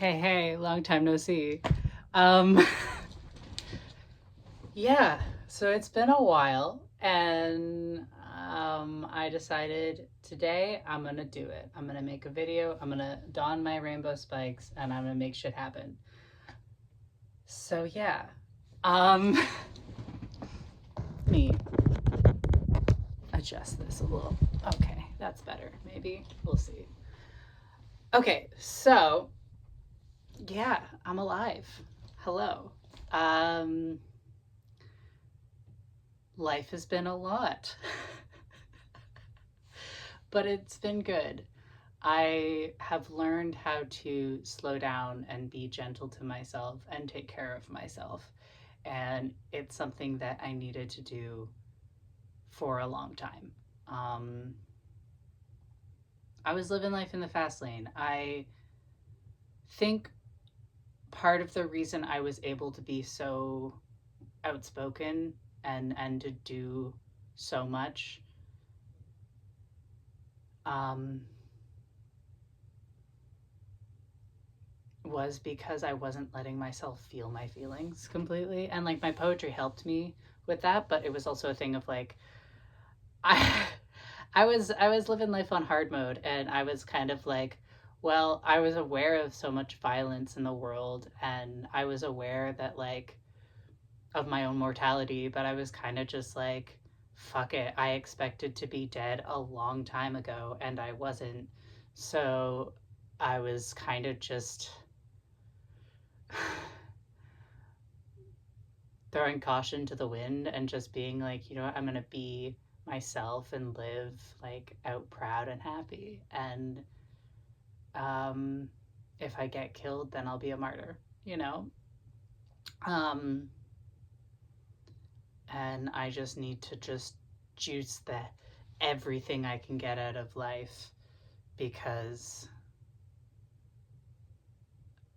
Hey, long time no see. Um, yeah, so it's been a while, and I decided today I'm gonna do it. I'm gonna make a video, I'm gonna don my rainbow spikes, and I'm gonna make shit happen. So, yeah. Um, let me adjust this a little. Okay, that's better, maybe. We'll see. Okay, so, yeah, I'm alive. Hello. Um, Life has been a lot, but it's been good. I have learned how to slow down and be gentle to myself and take care of myself. And it's something that I needed to do for a long time. Um, I was living life in the fast lane. I think part of the reason I was able to be so outspoken and to do so much um, was because I wasn't letting myself feel my feelings completely. And like my poetry helped me with that, but it was also a thing of like I I was living life on hard mode, and I was kind of like, well, I was aware of so much violence in the world, and I was aware that like of my own mortality, but I was kind of just like, fuck it. I expected to be dead a long time ago and I wasn't. So I was kind of just throwing caution to the wind and just being like, you know what, I'm gonna be myself and live like out proud and happy. And um, if I get killed, then I'll be a martyr, you know? Um, and I just need to just juice the everything I can get out of life because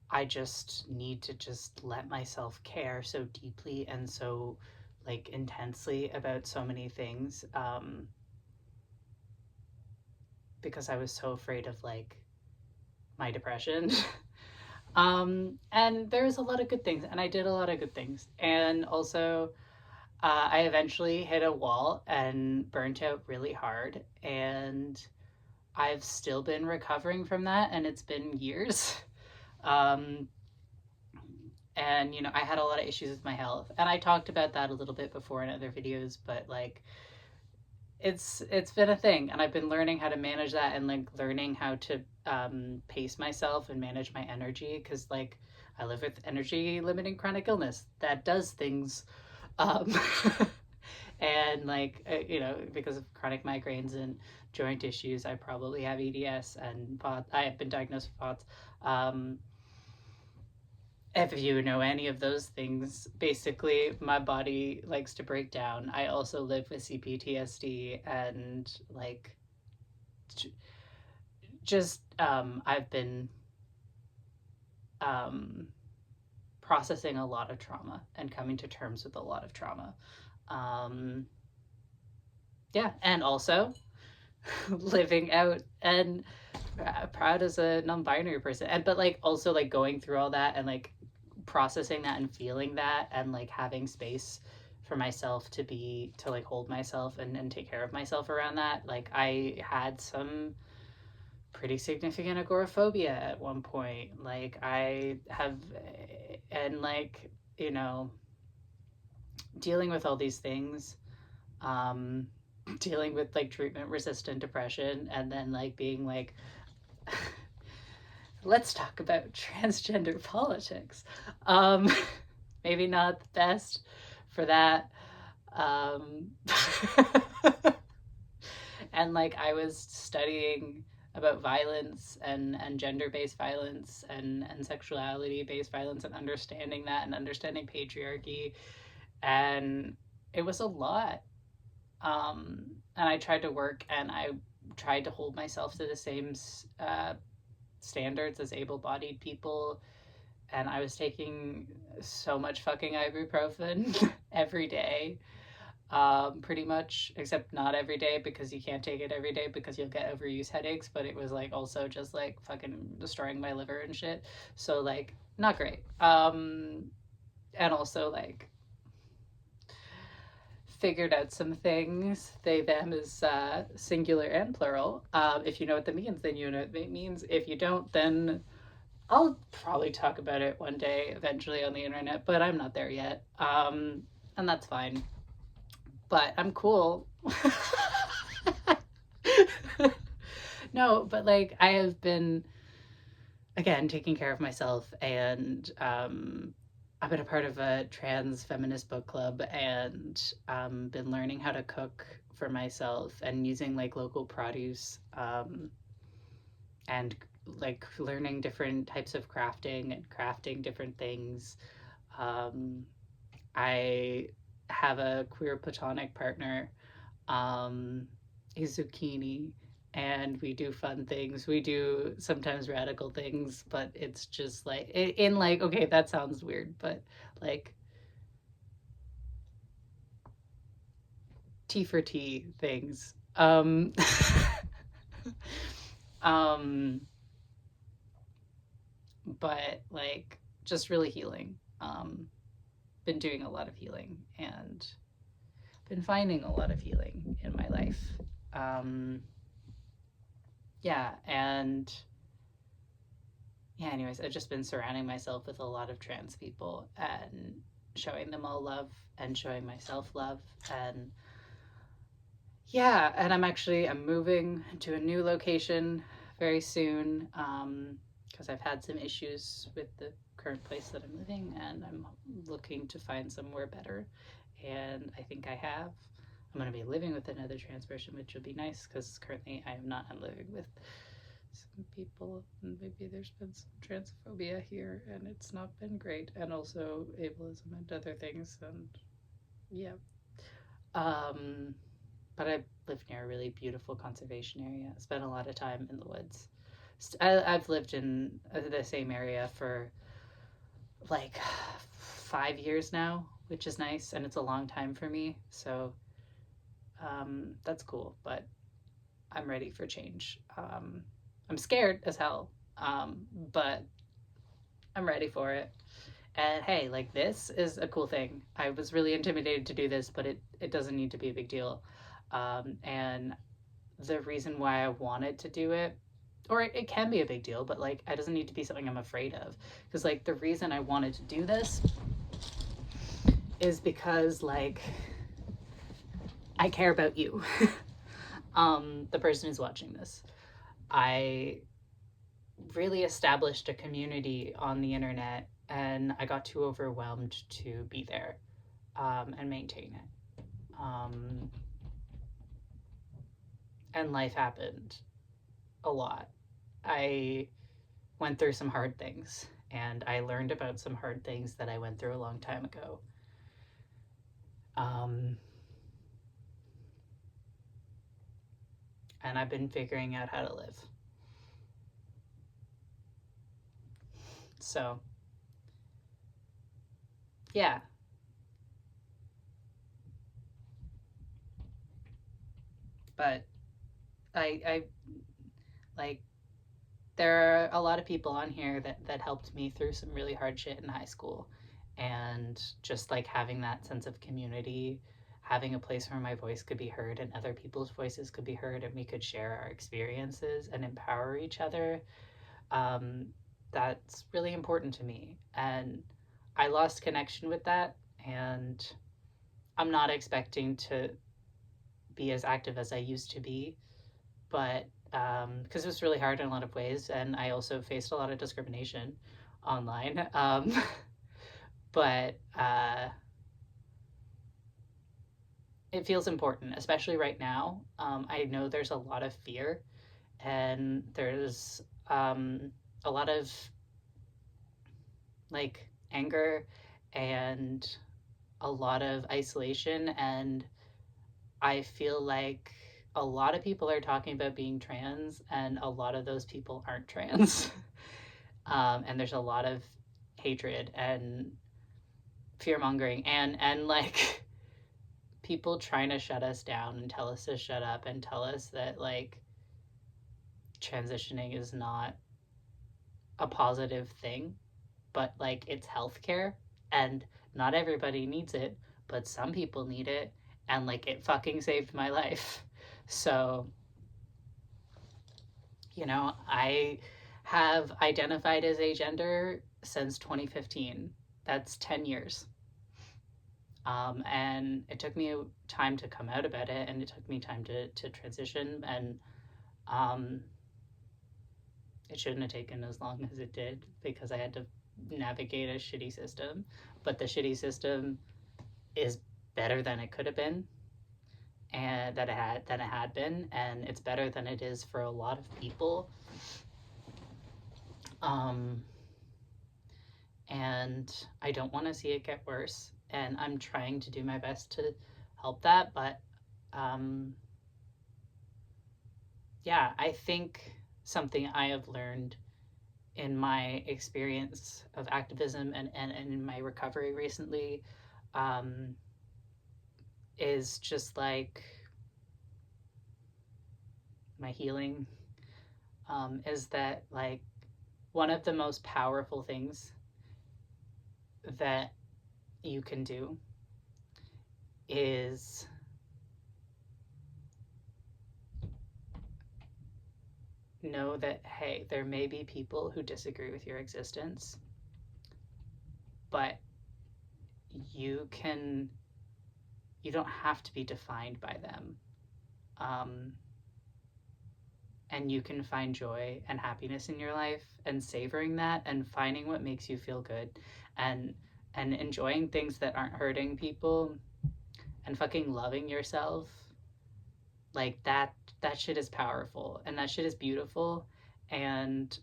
I just need to just let myself care so deeply and so like intensely about so many things because I was so afraid of like my depression. And there's a lot of good things, and I did a lot of good things. And also, I eventually hit a wall and burnt out really hard. And I've still been recovering from that, and it's been years. Um, and you know, I had a lot of issues with my health, and I talked about that a little bit before in other videos. But like, it's been a thing, and I've been learning how to manage that, and like learning how to pace myself and manage my energy because like I live with energy limiting chronic illness that does things. Um, and like you know, because of chronic migraines and joint issues, I probably have EDS and POTS. I have been diagnosed with POTS. If you know any of those things, basically my body likes to break down. I also live with CPTSD and like just I've been um, processing a lot of trauma and coming to terms with a lot of trauma. Um, yeah, and also living out and proud as a non-binary person, and but like also like going through all that and like processing that and feeling that and like having space for myself to be to like hold myself and take care of myself around that. Like I had some pretty significant agoraphobia at one point. Like I have, and like, you know, dealing with all these things, um, dealing with like treatment resistant depression, and then like being like, let's talk about transgender politics. Um, Maybe not the best for that. Um, and like I was studying about violence and gender-based violence and sexuality-based violence and understanding that and understanding patriarchy, and it was a lot. And I tried to work and I tried to hold myself to the same standards as able-bodied people, and I was taking so much fucking ibuprofen every day. pretty much, except not every day because you can't take it every day because you'll get overuse headaches. But it was like also just like fucking destroying my liver and shit. So like not great. And also like figured out some things. They, them is singular and plural. If you know what that means, then you know what it means. If you don't, then I'll probably talk about it one day eventually on the internet, but I'm not there yet. And that's fine. But I'm cool. No, but like I have been again taking care of myself, and I've been a part of a trans feminist book club, and been learning how to cook for myself and using like local produce, and like learning different types of crafting and crafting different things. Um, I have a queer platonic partner. He's zucchini, and we do fun things. We do sometimes radical things, but it's just like in like okay, that sounds weird, but like tea for tea things. Um, but like just really healing. Been doing a lot of healing and been finding a lot of healing in my life. Um, yeah, and yeah, anyways, I've just been surrounding myself with a lot of trans people and showing them all love and showing myself love. And yeah, and I'm moving to a new location very soon, because I've had some issues with the current place that I'm living, and I'm looking to find somewhere better. And I think I have. I'm going to be living with another trans person, which will be nice because currently I am not. I'm living with some people, and maybe there's been some transphobia here, and it's not been great, and also ableism and other things, and yeah. Um, but I live near a really beautiful conservation area. I spent a lot of time in the woods. I've lived in the same area for like 5 years now, which is nice, and it's a long time for me. So that's cool, but I'm ready for change. I'm scared as hell, but I'm ready for it. And hey, like this is a cool thing. I was really intimidated to do this, but it doesn't need to be a big deal. And the reason why I wanted to do it, or it can be a big deal, but like it doesn't need to be something I'm afraid of. Because like the reason I wanted to do this is because like I care about you, the person who's watching this. I really established a community on the internet, and I got too overwhelmed to be there, and maintain it. And life happened a lot. I went through some hard things, and I learned about some hard things that I went through a long time ago. And I've been figuring out how to live. So, yeah. But I like there are a lot of people on here that helped me through some really hard shit in high school, and just like having that sense of community, having a place where my voice could be heard and other people's voices could be heard, and we could share our experiences and empower each other. um, that's really important to me, and I lost connection with that, and I'm not expecting to be as active as I used to be, but because it was really hard in a lot of ways, and I also faced a lot of discrimination online. But it feels important, especially right now. I know there's a lot of fear, and there's a lot of like anger and a lot of isolation, and I feel like a lot of people are talking about being trans, and a lot of those people aren't trans. And there's a lot of hatred and fear mongering, and like people trying to shut us down and tell us to shut up and tell us that like transitioning is not a positive thing, but like it's healthcare and not everybody needs it, but some people need it, and like it fucking saved my life. So, you know, I have identified as agender since 2015. That's 10 years. And it took me time to come out about it, and it took me time to transition, and um, it shouldn't have taken as long as it did because I had to navigate a shitty system. But the shitty system is better than it could have been, and that it had been, and it's better than it is for a lot of people. Um, and I don't want to see it get worse, and I'm trying to do my best to help that. But yeah, I think something I have learned in my experience of activism and in my recovery recently um, is just like my healing is that like one of the most powerful things that you can do is know that, hey, there may be people who disagree with your existence, but you can, you don't have to be defined by them. And you can find joy and happiness in your life and savoring that and finding what makes you feel good and enjoying things that aren't hurting people and fucking loving yourself. Like that shit is powerful and that shit is beautiful. And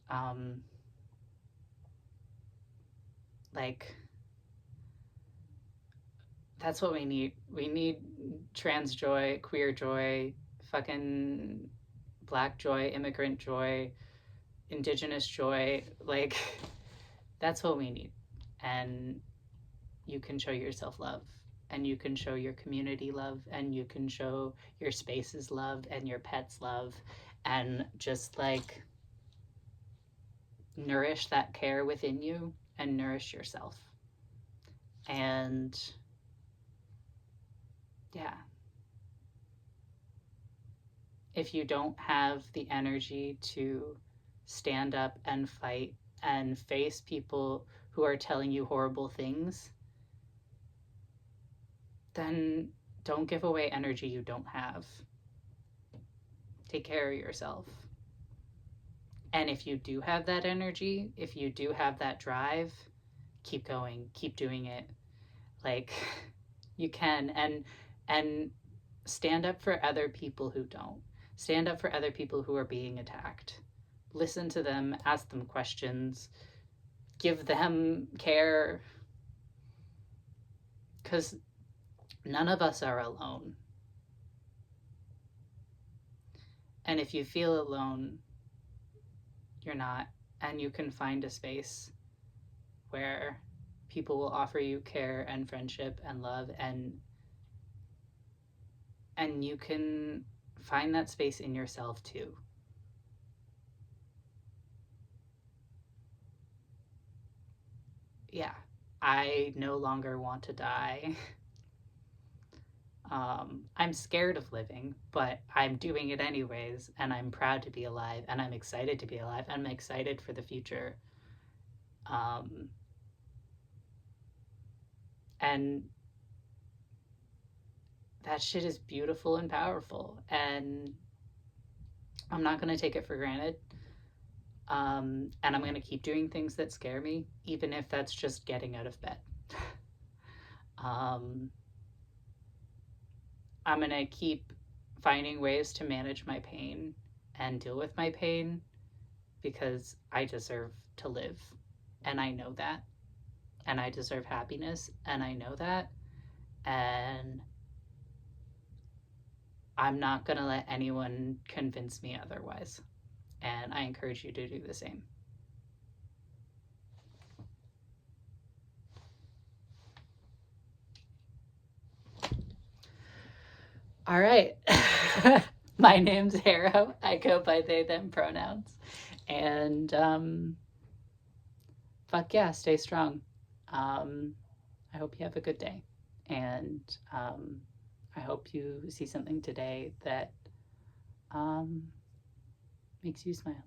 like that's what we need. We need trans joy, queer joy, fucking black joy, immigrant joy, indigenous joy. Like that's what we need. And you can show yourself love, and you can show your community love, and you can show your spaces love and your pets love, and just like nourish that care within you and nourish yourself. And yeah, if you don't have the energy to stand up and fight and face people who are telling you horrible things, then don't give away energy you don't have. Take care of yourself. And if you do have that energy, if you do have that drive, keep going, keep doing it. Like you can, and stand up for other people who don't. Stand up for other people who are being attacked. Listen to them, ask them questions, give them care, because none of us are alone. And if you feel alone, you're not. And you can find a space where people will offer you care and friendship and love, and you can find that space in yourself too. Yeah, I no longer want to die. I'm scared of living, but I'm doing it anyways, and I'm proud to be alive, and I'm excited to be alive, and I'm excited for the future. And that shit is beautiful and powerful, and I'm not going to take it for granted. And I'm going to keep doing things that scare me, even if that's just getting out of bed. I'm going to keep finding ways to manage my pain and deal with my pain because I deserve to live. And I know that. And I deserve happiness. And I know that. And I'm not going to let anyone convince me otherwise. And I encourage you to do the same. All right. My name's Harrow. I go by they, them pronouns. And fuck yeah, stay strong. Um, I hope you have a good day. And I hope you see something today that makes you smile.